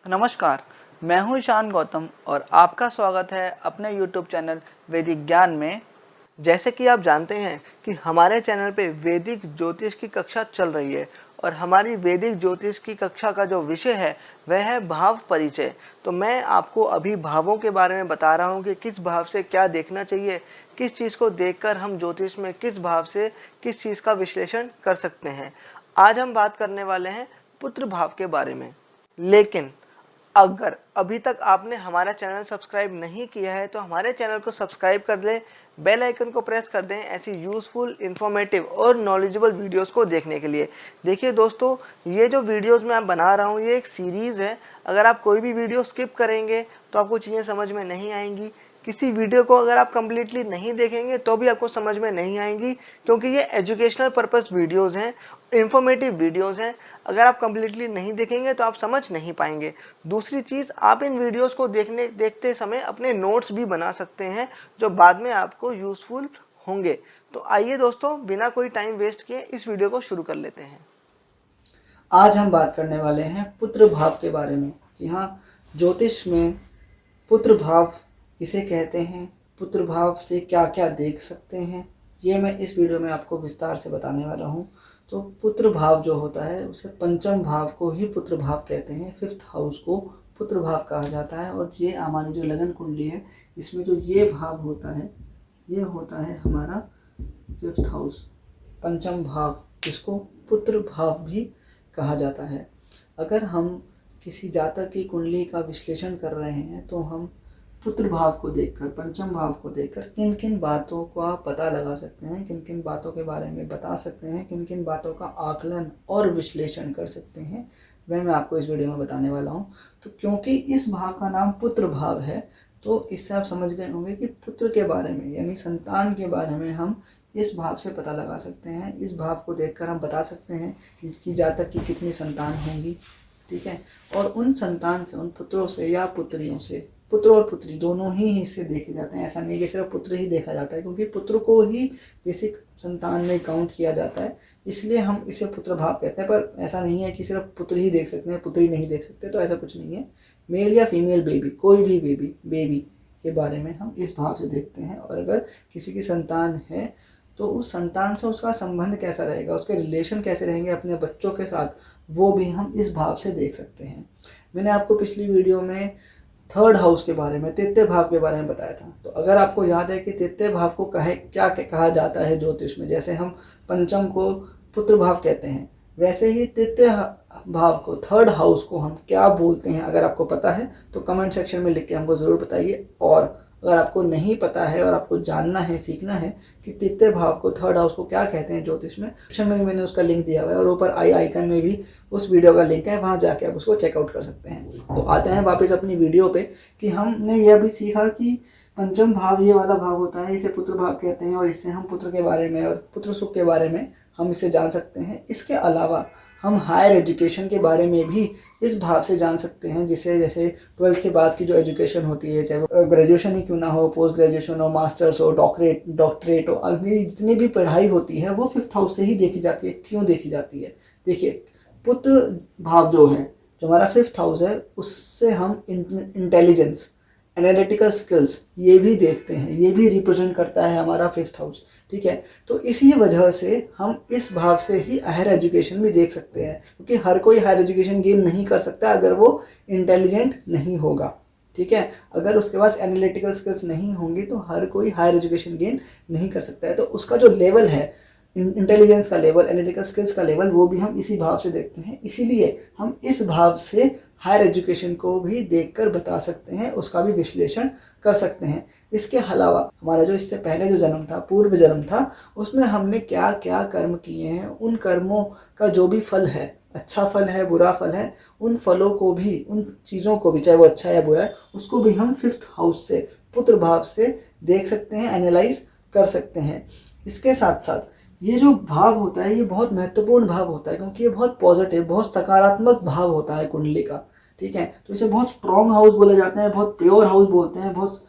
नमस्कार, मैं हूं ईशान गौतम और आपका स्वागत है अपने YouTube चैनल वैदिक ज्ञान में। जैसे कि आप जानते हैं कि हमारे चैनल पे वैदिक ज्योतिष की कक्षा चल रही है और हमारी वैदिक ज्योतिष की कक्षा का जो विषय है वह है भाव परिचय। तो मैं आपको अभी भावों के बारे में बता रहा हूं कि किस भाव से क्या देखना चाहिए, किस चीज़ को देखकर हम ज्योतिष में किस भाव से किस चीज़ का विश्लेषण कर सकते हैं। आज हम बात करने वाले हैं पुत्र भाव के बारे में। लेकिन अगर अभी तक आपने हमारा चैनल सब्सक्राइब नहीं किया है तो हमारे चैनल को सब्सक्राइब कर दें, बेल आइकन को प्रेस कर दें ऐसी यूजफुल, इंफॉर्मेटिव और नॉलेजेबल वीडियोस को देखने के लिए। देखिए दोस्तों, ये जो वीडियोस मैं बना रहा हूँ ये एक सीरीज़ है। अगर आप कोई भी वीडियो स्किप करेंगे तो आपको चीज़ें समझ में नहीं आएंगी। किसी वीडियो को अगर आप कंप्लीटली नहीं देखेंगे तो भी आपको समझ में नहीं आएंगी, क्योंकि ये एजुकेशनल पर्पस वीडियोस हैं, इंफॉर्मेटिव वीडियोस हैं। अगर आप कंप्लीटली नहीं देखेंगे तो आप समझ नहीं पाएंगे। दूसरी चीज़, आप इन वीडियोस को देखते समय अपने नोट्स भी बना सकते हैं जो बाद में आपको यूजफुल होंगे। तो आइए दोस्तों, बिना कोई टाइम वेस्ट किए इस वीडियो को शुरू कर लेते हैं। आज हम बात करने वाले हैं पुत्र भाव के बारे में। जी हाँ, ज्योतिष में पुत्र भाव किसे कहते हैं, पुत्र भाव से क्या क्या देख सकते हैं, ये मैं इस वीडियो में आपको विस्तार से बताने वाला हूँ। तो पुत्र भाव जो होता है उसे पंचम भाव को ही पुत्र भाव कहते हैं, 5th हाउस को पुत्र भाव कहा जाता है। और ये हमारी जो लगन कुंडली है इसमें जो ये भाव होता है ये होता है हमारा 5th हाउस, पंचम भाव, जिसको पुत्र भाव भी कहा जाता है। अगर हम किसी जातक की कुंडली का विश्लेषण कर रहे हैं तो हम पुत्र भाव को देखकर, पंचम भाव को देखकर किन किन बातों का पता लगा सकते हैं, किन किन बातों के बारे में बता सकते हैं, किन किन बातों का आकलन और विश्लेषण कर सकते हैं, वह मैं आपको इस वीडियो में बताने वाला हूँ। तो क्योंकि इस भाव का नाम पुत्र भाव है तो इससे आप समझ गए होंगे कि पुत्र के बारे में यानी संतान के बारे में हम इस भाव से पता लगा सकते हैं। इस भाव को देखकर हम बता सकते हैं कि जातक की कितनी संतान होंगी, ठीक है। और उन संतान से, उन पुत्रों से या पुत्रियों से, पुत्र और पुत्री दोनों ही हिस्से देखे जाते हैं। ऐसा नहीं कि सिर्फ पुत्र ही देखा जाता है, क्योंकि पुत्र को ही बेसिक संतान में काउंट किया जाता है, इसलिए हम इसे पुत्र भाव कहते हैं। पर ऐसा नहीं है कि सिर्फ पुत्र ही देख सकते हैं, पुत्री नहीं देख सकते, तो ऐसा कुछ नहीं है। मेल या फीमेल बेबी, कोई भी बेबी के बारे में हम इस भाव से देखते हैं। और अगर किसी की संतान है तो उस संतान से उसका संबंध कैसा रहेगा, उसके रिलेशन कैसे रहेंगे अपने बच्चों के साथ, वो भी हम इस भाव से देख सकते हैं। मैंने आपको पिछली वीडियो में 3rd हाउस के बारे में, तृतीय भाव के बारे में बताया था। तो अगर आपको याद है कि तृतीय भाव को क्या कहा जाता है ज्योतिष में, जैसे हम पंचम को पुत्र भाव कहते हैं, वैसे ही तृतीय भाव को, 3rd हाउस को हम क्या बोलते हैं, अगर आपको पता है तो कमेंट सेक्शन में लिख के हमको ज़रूर बताइए। और अगर आपको नहीं पता है और आपको जानना है, सीखना है कि तृतीय भाव को, 3rd हाउस को क्या कहते हैं ज्योतिष में, डिस्क्रिप्शन में मैंने उसका लिंक दिया हुआ है और ऊपर आई आइकन में भी उस वीडियो का लिंक है, वहाँ जाके आप उसको चेकआउट कर सकते हैं। तो आते हैं वापस अपनी वीडियो पे कि हमने यह भी सीखा कि पंचम भाव ये वाला भाव होता है, इसे पुत्र भाव कहते हैं और इससे हम पुत्र के बारे में और पुत्र सुख के बारे में हम इसे जान सकते हैं। इसके अलावा हम हायर एजुकेशन के बारे में भी इस भाव से जान सकते हैं, जिसे जैसे 12th के बाद की जो एजुकेशन होती है, चाहे वो ग्रेजुएशन ही क्यों ना हो, पोस्ट ग्रेजुएशन हो, मास्टर्स हो, डॉक्टरेट हो, अगली जितनी भी पढ़ाई होती है वो 5th हाउस से ही देखी जाती है। क्यों देखी जाती है? देखिए, पुत्र भाव जो है, जो हमारा 5th हाउस है, उससे हम इंटेलिजेंस, एनालिटिकल स्किल्स ये भी देखते हैं, ये भी रिप्रेजेंट करता है हमारा 5th हाउस, ठीक है। तो इसी वजह से हम इस भाव से ही हायर एजुकेशन भी देख सकते हैं, क्योंकि हर कोई हायर एजुकेशन गेन नहीं कर सकता अगर वो इंटेलिजेंट नहीं होगा, ठीक है। अगर उसके पास एनालिटिकल स्किल्स नहीं होंगी तो हर कोई हायर एजुकेशन गेन नहीं कर सकता है। तो उसका जो लेवल है, इंटेलिजेंस का लेवल, एनालिटिकल स्किल्स का लेवल, वो भी हम इसी भाव से देखते हैं। इसीलिए हम इस भाव से हायर एजुकेशन को भी देखकर बता सकते हैं, उसका भी विश्लेषण कर सकते हैं। इसके अलावा हमारा जो इससे पहले जो जन्म था, पूर्व जन्म था, उसमें हमने क्या क्या कर्म किए हैं, उन कर्मों का जो भी फल है, अच्छा फल है, बुरा फल है, उन फलों को भी, उन चीज़ों को भी, चाहे वो अच्छा या बुरा है, उसको भी हम 5th हाउस से, पुत्र भाव से देख सकते हैं, एनालाइज कर सकते हैं। इसके साथ साथ ये जो भाव होता है ये बहुत महत्वपूर्ण भाव होता है, क्योंकि ये बहुत पॉजिटिव, बहुत सकारात्मक भाव होता है कुंडली का, ठीक है। तो इसे बहुत स्ट्रॉन्ग हाउस बोले जाते हैं, बहुत प्योर हाउस बोलते हैं, बहुत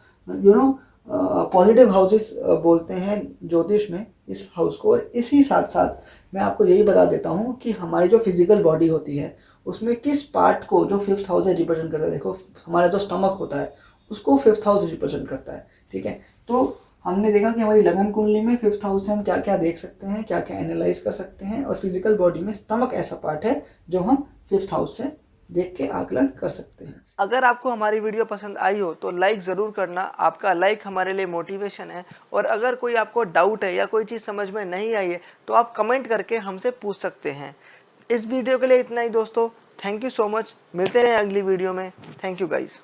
पॉजिटिव हाउसेस बोलते हैं ज्योतिष में इस हाउस को। और इसी साथ साथ मैं आपको यही बता देता हूँ कि हमारी जो फिजिकल बॉडी होती है उसमें किस पार्ट को, जो फिफ्थ हाउस है, रिप्रेजेंट करता है। देखो हमारा जो स्टमक होता है उसको फिफ्थ हाउस रिप्रेजेंट करता है, ठीक है। तो हमने देखा कि हमारी लगन कुंडली में फिफ्थ हाउस से हम क्या क्या देख सकते हैं, क्या क्या एनालाइज कर सकते हैं, और फिजिकल बॉडी में स्टमक ऐसा पार्ट है जो हम फिफ्थ हाउस से देख के आकलन कर सकते हैं। अगर आपको हमारी वीडियो पसंद आई हो तो लाइक ज़रूर करना, आपका लाइक हमारे लिए मोटिवेशन है। और अगर कोई आपको डाउट है या कोई चीज़ समझ में नहीं आई है तो आप कमेंट करके हमसे पूछ सकते हैं। इस वीडियो के लिए इतना ही दोस्तों, थैंक यू सो मच, मिलते हैं अगली वीडियो में। Thank you guys.